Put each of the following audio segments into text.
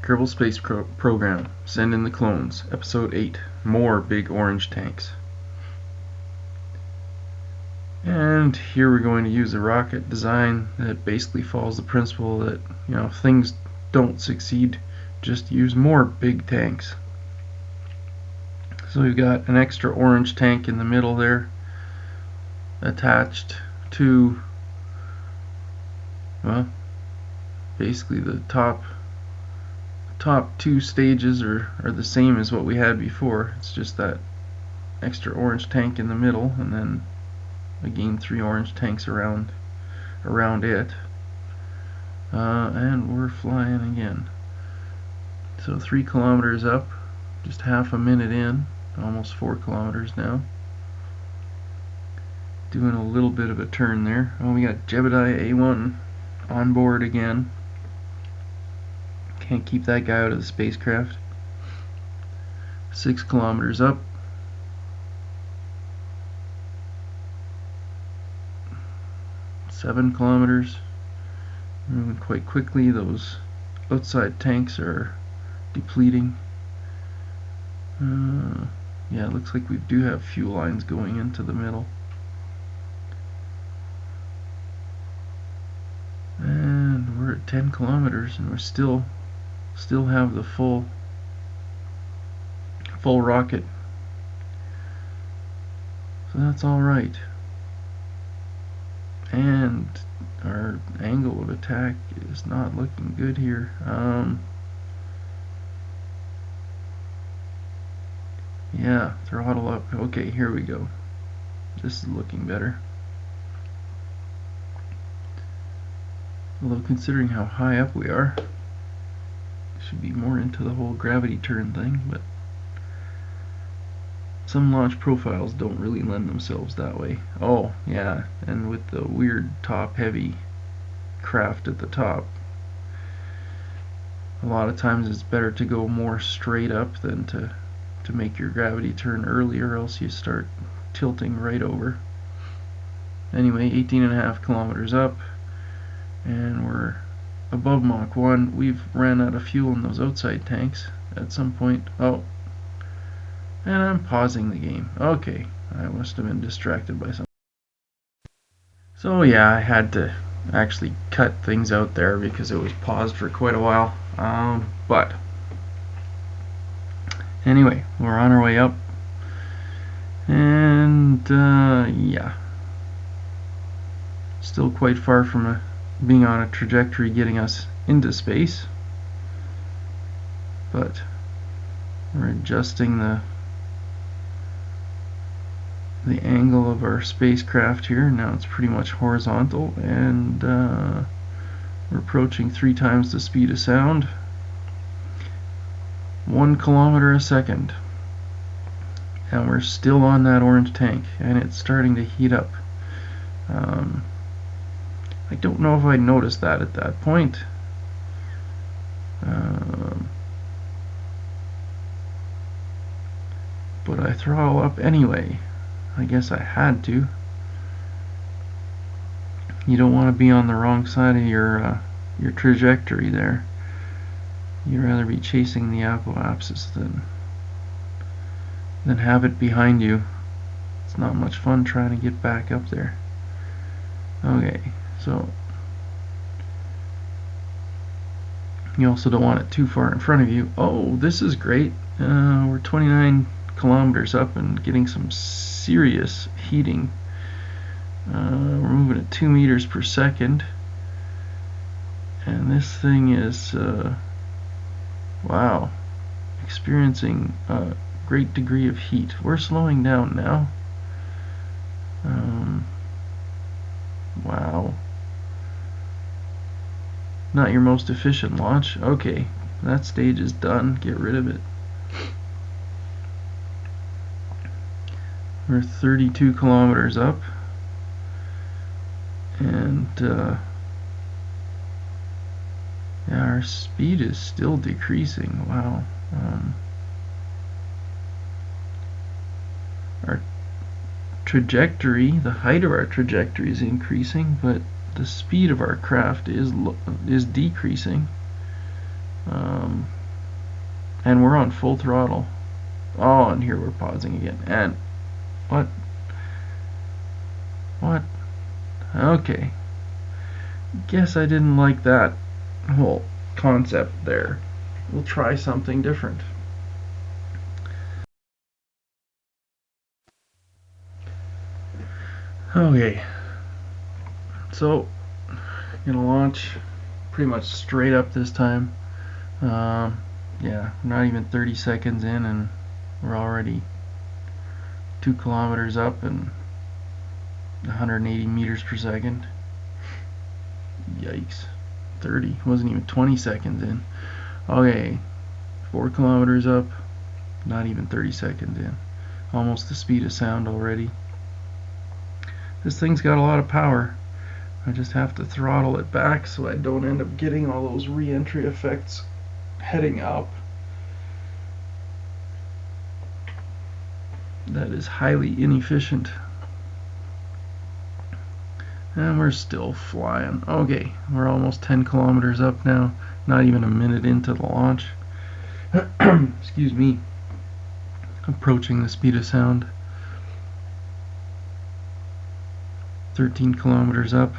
Kerbal Space Program, Send in the Clones, Episode 8, More Big Orange Tanks. And here we're going to use a rocket design that basically follows the principle that, if things don't succeed, just use more big tanks. So we've got an extra orange tank in the middle there, attached to, basically the top two stages are the same as what we had before. It's just that extra orange tank in the middle, and then again 3 orange tanks around it, and we're flying again. So 3 kilometers up, just half a minute in, almost 4 kilometers now. Doing a little bit of a turn there. Oh, we got Jebediah A1 on board again. Can't keep that guy out of the spacecraft. 6 kilometers up. 7 kilometers. Moving quite quickly. Those outside tanks are depleting. Yeah, it looks like we do have fuel lines going into the middle. And we're at 10 kilometers, and we're still have the full rocket. So that's all right. And our angle of attack is not looking good here. Yeah, throttle up. Okay, here we go. This is looking better. Although considering how high up we are, should be more into the whole gravity turn thing, but some launch profiles don't really lend themselves that way. Oh, yeah, and with the weird top-heavy craft at the top, a lot of times it's better to go more straight up than to make your gravity turn early, or else you start tilting right over. Anyway, 18.5 kilometers up, and we're above Mach 1. We've ran out of fuel in those outside tanks at some point. Oh, and I'm pausing the game. Okay, I must have been distracted by something. So yeah, I had to actually cut things out there because it was paused for quite a while. But anyway, we're on our way up, and yeah, still quite far from being on a trajectory getting us into space, but we're adjusting the angle of our spacecraft here. Now it's pretty much horizontal, and we're approaching 3 times the speed of sound. 1 kilometer a second, and we're still on that orange tank, and it's starting to heat up. I don't know if I noticed that at that point. But I throttle up anyway. I guess I had to. You don't want to be on the wrong side of your trajectory there. You'd rather be chasing the apoapsis than have it behind you. It's not much fun trying to get back up there. Okay, so you also don't want it too far in front of you. Oh, this is great. We're 29 kilometers up and getting some serious heating. We're moving at 2 meters per second, and this thing is wow, experiencing a great degree of heat. We're slowing down now. Wow, not your most efficient launch. Okay, that stage is done. Get rid of it. We're 32 kilometers up, and yeah, our speed is still decreasing. Wow. Our trajectory, the height of our trajectory is increasing, but the speed of our craft is decreasing. And we're on full throttle. Oh, and here we're pausing again. And what? What? Okay. Guess I didn't like that whole concept there. We'll try something different. Okay. So, gonna launch pretty much straight up this time. Yeah, not even 30 seconds in, and we're already 2 kilometers up and 180 meters per second. Yikes. 30. Wasn't even 20 seconds in. Okay, 4 kilometers up, not even 30 seconds in. Almost the speed of sound already. This thing's got a lot of power. I just have to throttle it back so I don't end up getting all those re-entry effects heading up. That is highly inefficient. And we're still flying. Okay, we're almost 10 kilometers up now. Not even a minute into the launch. Excuse me. Approaching the speed of sound. 13 kilometers up.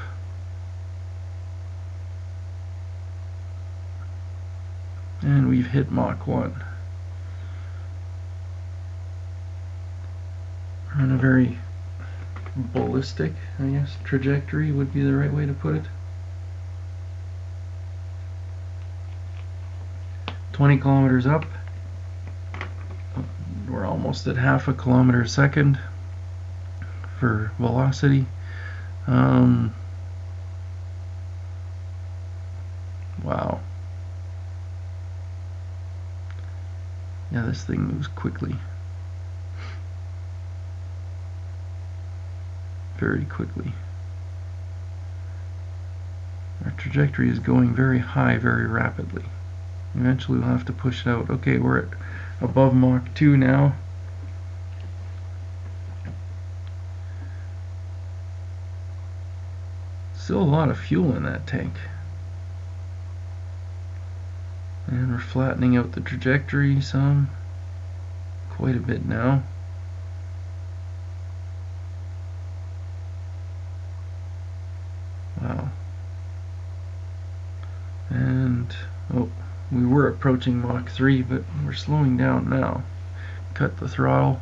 And we've hit Mach 1. We're on a very ballistic, I guess, trajectory would be the right way to put it. 20 kilometers up. We're almost at half a kilometer a second for velocity. Wow. Yeah, this thing moves quickly. Very quickly. Our trajectory is going very high very rapidly. Eventually we'll have to push it out. Okay, we're at above Mach 2 now. Still a lot of fuel in that tank. And we're flattening out the trajectory some. Quite a bit now. Wow. And, oh, we were approaching Mach 3, but we're slowing down now. Cut the throttle.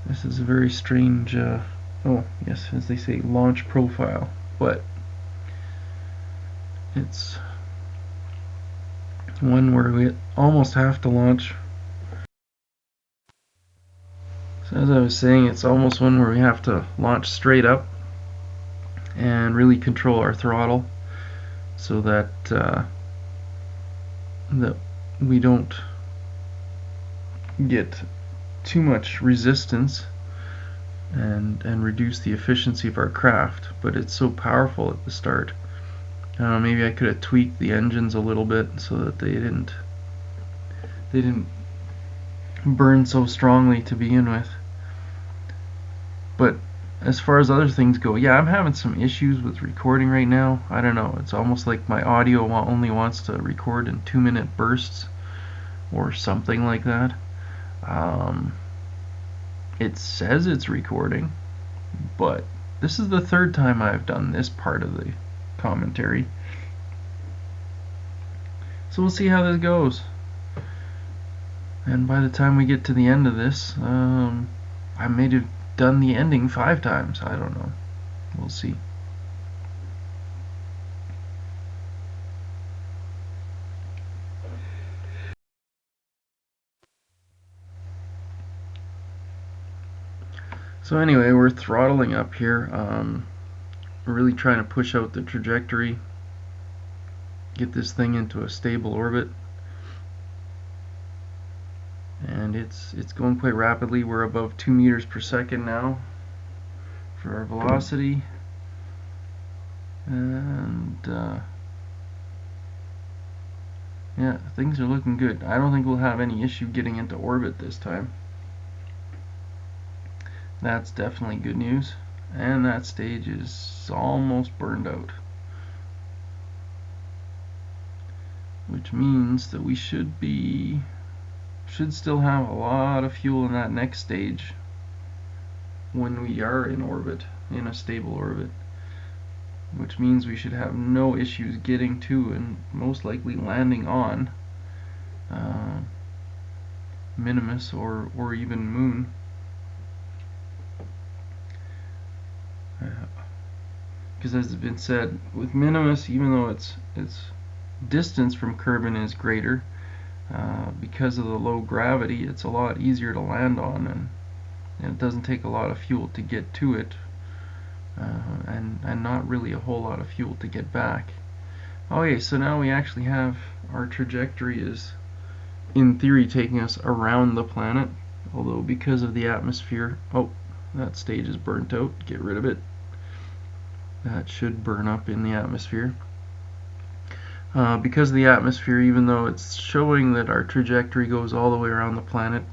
This is a very strange, oh, yes, as they say, launch profile. But it's one where we almost have to launch. So as I was saying, it's almost one where we have to launch straight up and really control our throttle so that that we don't get too much resistance and reduce the efficiency of our craft. But it's so powerful at the start. Maybe I could have tweaked the engines a little bit so that they didn't burn so strongly to begin with. But as far as other things go, yeah, I'm having some issues with recording right now. I don't know, it's almost like my audio only wants to record in 2-minute bursts or something like that. It says it's recording, but this is the third time I've done this part of the commentary. So we'll see how this goes. And by the time we get to the end of this, I may have done the ending 5 times. I don't know. We'll see. So anyway, we're throttling up here. We're really trying to push out the trajectory, get this thing into a stable orbit. And it's going quite rapidly. We're above 2 meters per second now for our velocity. And yeah, things are looking good. I don't think we'll have any issue getting into orbit this time. That's definitely good news. And that stage is almost burned out. which means that we should still have a lot of fuel in that next stage when we are in orbit, in a stable orbit, which means we should have no issues getting to and most likely landing on Minimus or even Moon. Because as has been said, with Minimus, even though its distance from Kerbin is greater, because of the low gravity, it's a lot easier to land on, and it doesn't take a lot of fuel to get to it, and not really a whole lot of fuel to get back. Okay, so now we actually have our trajectory is in theory taking us around the planet, although because of the atmosphere, oh, that stage is burnt out, get rid of it. That should burn up in the atmosphere. Because of the atmosphere, even though it's showing that our trajectory goes all the way around the planet,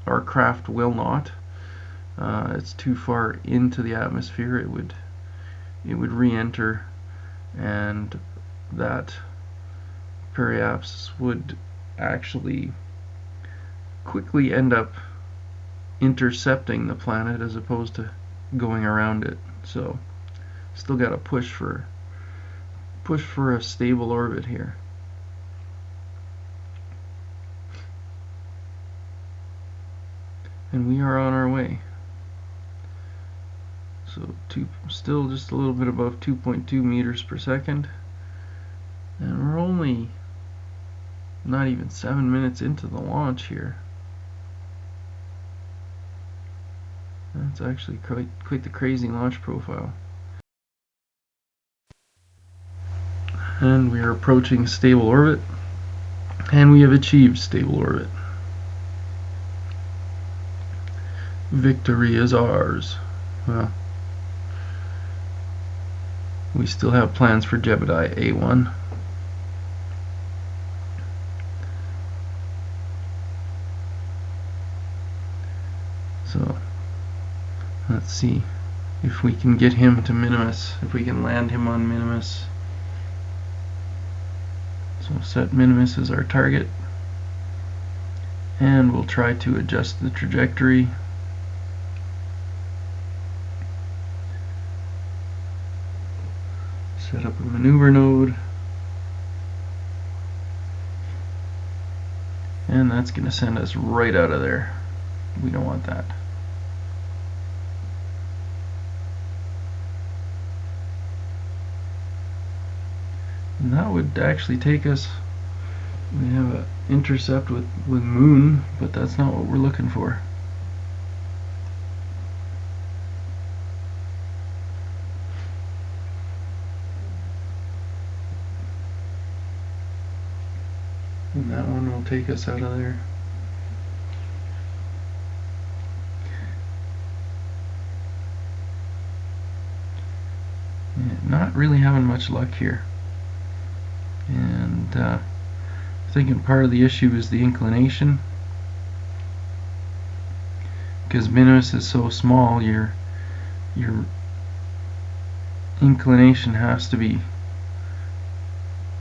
our craft will not. It's too far into the atmosphere. It would re-enter, and that periapsis would actually quickly end up intercepting the planet as opposed to going around it. So still got to push for a stable orbit here. And we are on our way. So still just a little bit above 2.2 meters per second. And we're only not even 7 minutes into the launch here. That's actually quite the crazy launch profile. And we are approaching stable orbit, and we have achieved stable orbit. Victory is ours. Well, we still have plans for Jebediah A1. So let's see if we can get him to Minimus, if we can land him on Minimus. So set Minimus as our target, and we'll try to adjust the trajectory. Set up a maneuver node, and that's going to send us right out of there. We don't want that. And that would actually take us, we have an intercept with Moon, but that's not what we're looking for. And that one will take us out of there. Yeah, not really having much luck here. And thinking part of the issue is the inclination, because Minimus is so small, your inclination has to be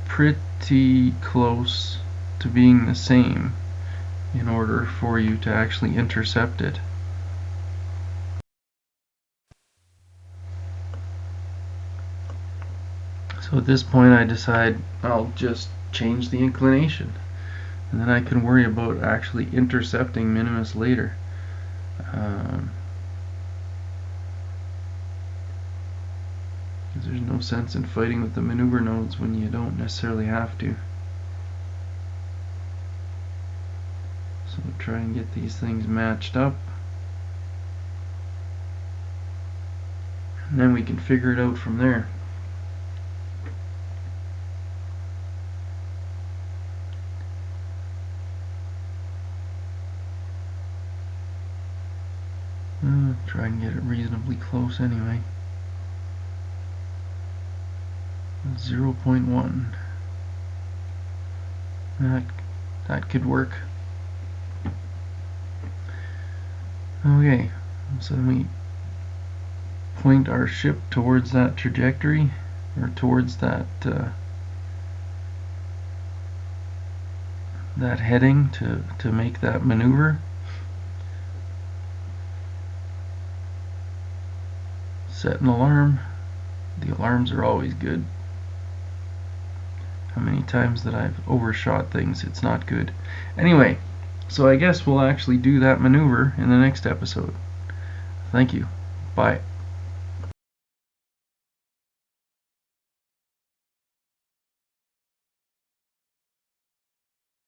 pretty close to being the same in order for you to actually intercept it. So at this point I decide I'll just change the inclination, and then I can worry about actually intercepting Minimus later. Because there's no sense in fighting with the maneuver nodes when you don't necessarily have to. So we'll try and get these things matched up, and then we can figure it out from there. Try and get it reasonably close anyway. 0.1. That could work. Okay, so then we point our ship towards that trajectory, or towards that that heading to make that maneuver. Set an alarm. The alarms are always good. How many times that I've overshot things, it's not good. Anyway, so I guess we'll actually do that maneuver in the next episode. Thank you. Bye.